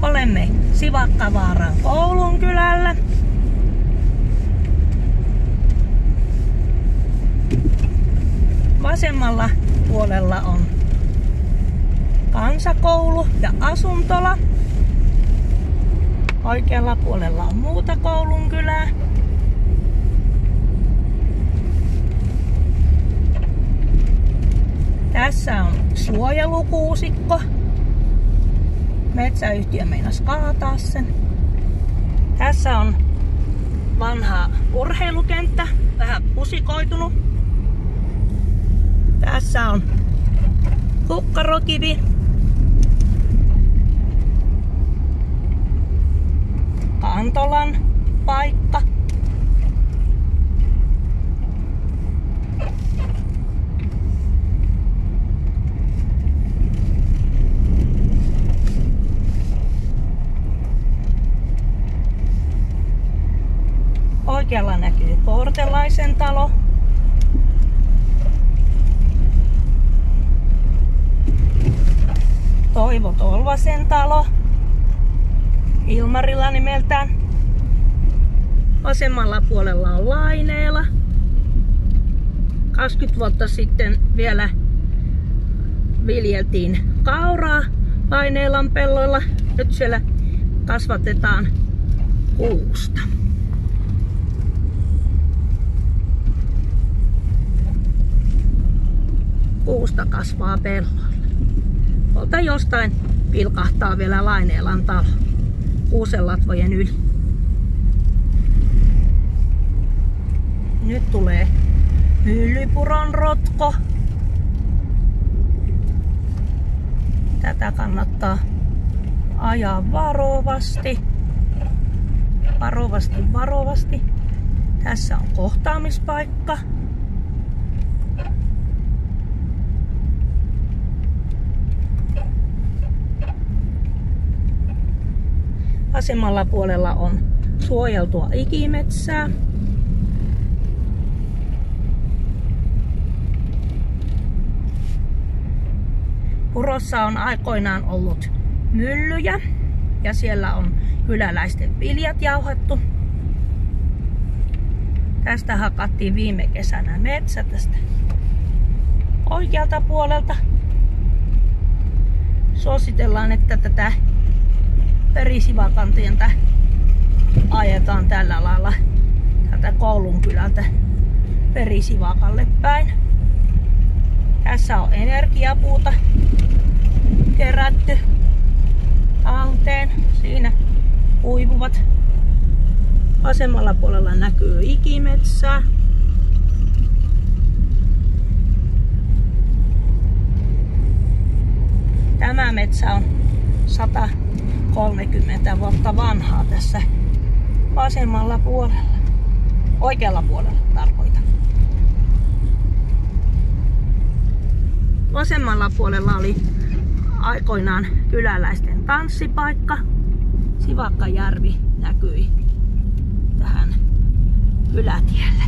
olemme Sivakkavaaran Koulunkylällä. Vasemmalla puolella on kansakoulu ja asuntola. Oikealla puolella on muuta Koulunkylää. Tässä on suojelukuusikko. Metsäyhtiö meinasi kaataa sen. Tässä on vanha urheilukenttä, vähän pusikoitunut. Tässä on Kukkarokivi. Kantolan paikka. Oikealla näkyy Kortelaisen talo. Toivo Tolvasen talo. Ilmarilla nimeltään. Vasemmalla puolella on Laineela. 20 vuotta sitten vielä viljeltiin kauraa Laineelan pelloilla. Nyt siellä kasvatetaan kuusta. Kuusta kasvaa pelloilla. Tuolta jostain pilkahtaa vielä Laineelan talo kuusenlatvojen yli. Nyt tulee Myllypuron rotko. Tätä kannattaa ajaa varovasti. Varovasti. Tässä on kohtaamispaikka. Vasemmalla puolella on suojeltua ikimetsää. Purossa on aikoinaan ollut myllyjä ja siellä on kyläläisten viljat jauhattu. Tästä hakattiin viime kesänä metsä tästä oikealta puolelta. Suositellaan, että tätä Perisivakantientä ajetaan tällä lailla täältä Koulunkylältä Perisivakalle päin. Tässä on energiapuuta kerätty talteen. Siinä uivuvat. Vasemmalla puolella näkyy ikimetsää. Tämä metsä on 130 vuotta vanhaa tässä vasemmalla puolella. Oikealla puolella tarkoitan. Vasemmalla puolella oli aikoinaan kyläläisten tanssipaikka. Sivakkajärvi näkyi tähän kylätielle.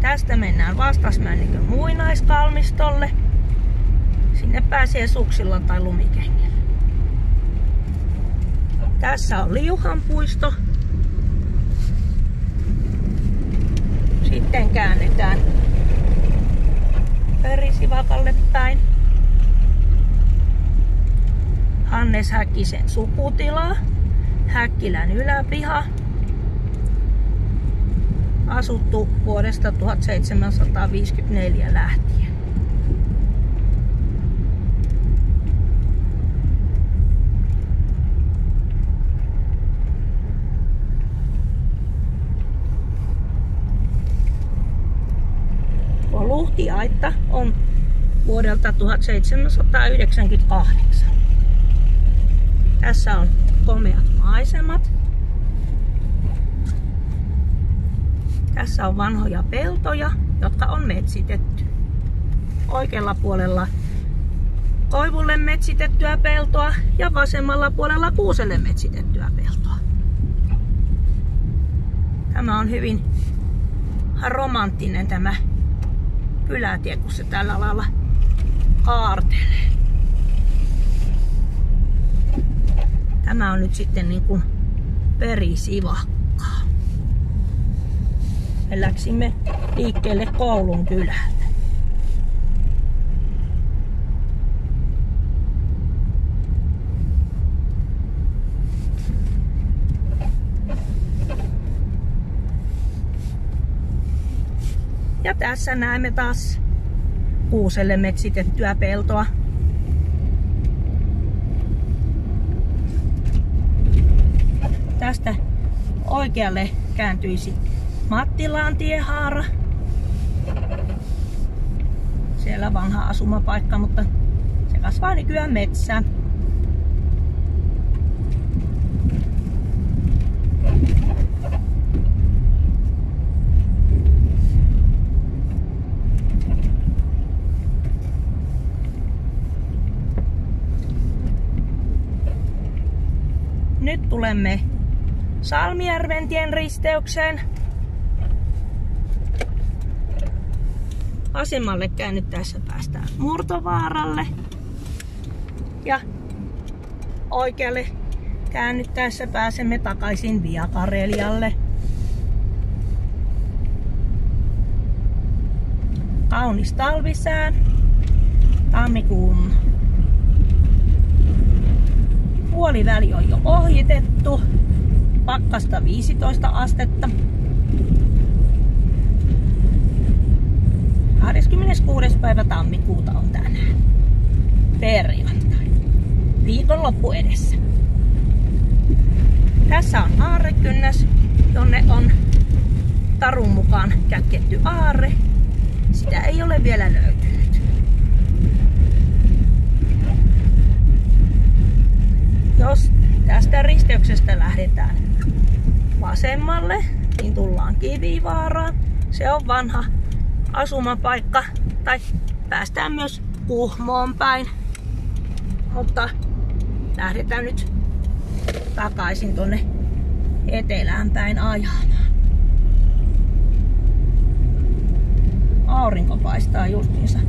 Tästä mennään Vastasmännikön muinaiskalmistolle. Sinne pääsee suksilla tai lumikengillä. Tässä on Liuhanpuisto. Sitten käännetään Perisivakalle päin. Hannes Häkkisen sukutila. Häkkilän yläpiha. Asuttu vuodesta 1754 lähtien. Tuo luhtiaitta on vuodelta 1798. Tässä on komeat maisemat. Tässä on vanhoja peltoja, jotka on metsitetty. Oikealla puolella koivulle metsitettyä peltoa ja vasemmalla puolella kuuselle metsitettyä peltoa. Tämä on hyvin romanttinen tämä kylätie, kun se tällä lailla aartelee. Tämä on nyt sitten niin kuin perisivakkaa. Me läksimme liikkeelle koulun kylältä. Ja tässä näemme taas kuuselle metsitettyä peltoa. Tästä oikealle kääntyisi Mattilaan tiehaara. Siellä vanha asumapaikka, mutta se kasvaa nykyään metsää. Nyt tulemme Salmijärventien risteykseen. Vasemmalle käännyttäessä päästään Murtovaaralle. Ja oikealle käännyttäessä pääsemme takaisin Via Karelialle. Kaunis talvisää. Tammikuun puoliväli on jo ohitettu. Pakkasta 15 astetta. 26. päivä tammikuuta on tänään. Perjantai. Viikonloppu edessä. Tässä on aarrekynnäs, jonne on tarun mukaan kätketty aarre. Sitä ei ole vielä löytynyt. Jos tästä risteyksestä lähdetään vasemmalle, niin tullaan Kivivaaraan. Se on vanha asumapaikka, tai päästään myös Kuhmoon päin. Mutta lähdetään nyt takaisin tonne etelään päin ajamaan. Aurinko paistaa justiinsa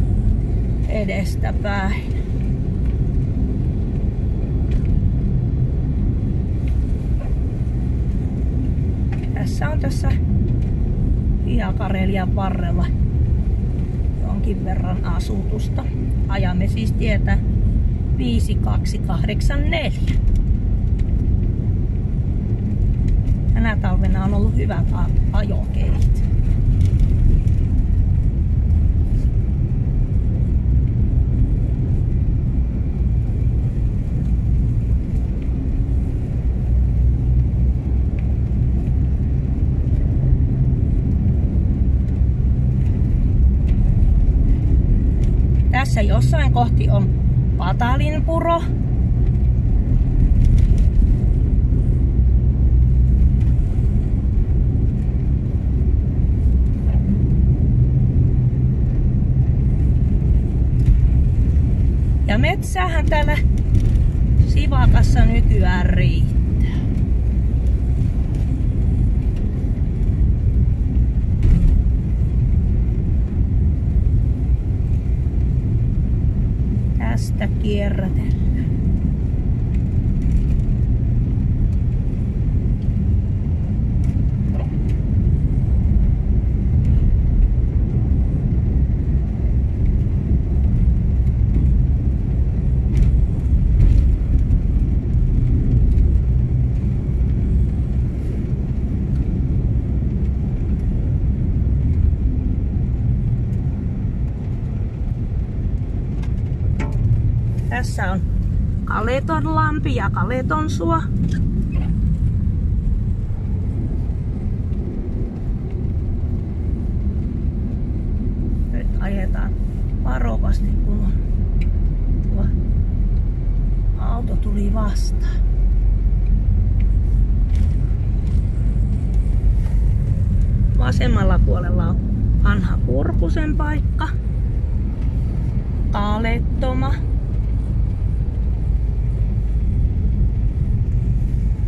edestä päin. Tässä on tässä Via Karelian varrella jonkin verran asutusta. Ajamme siis tietä 5284. Tänä talvena on ollut hyvät ajokeilit. Tässä jossain kohti on Patalinpuro. Ja metsähän täällä Sivakassa nykyään riittää. Tästä kierrätellään. Tässä on Kaletonlampi ja Kaletonsuo. Nyt ajetaan varovasti, kun tuo auto tuli vastaan. Vasemmalla puolella on vanha Purkusen paikka. Kalettoma.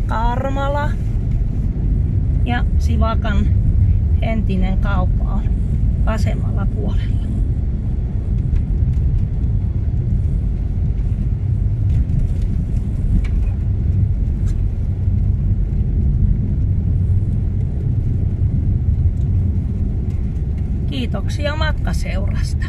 Karmala Ja Sivakan entinen kauppa on vasemmalla puolella. Kiitoksia matkaseurasta.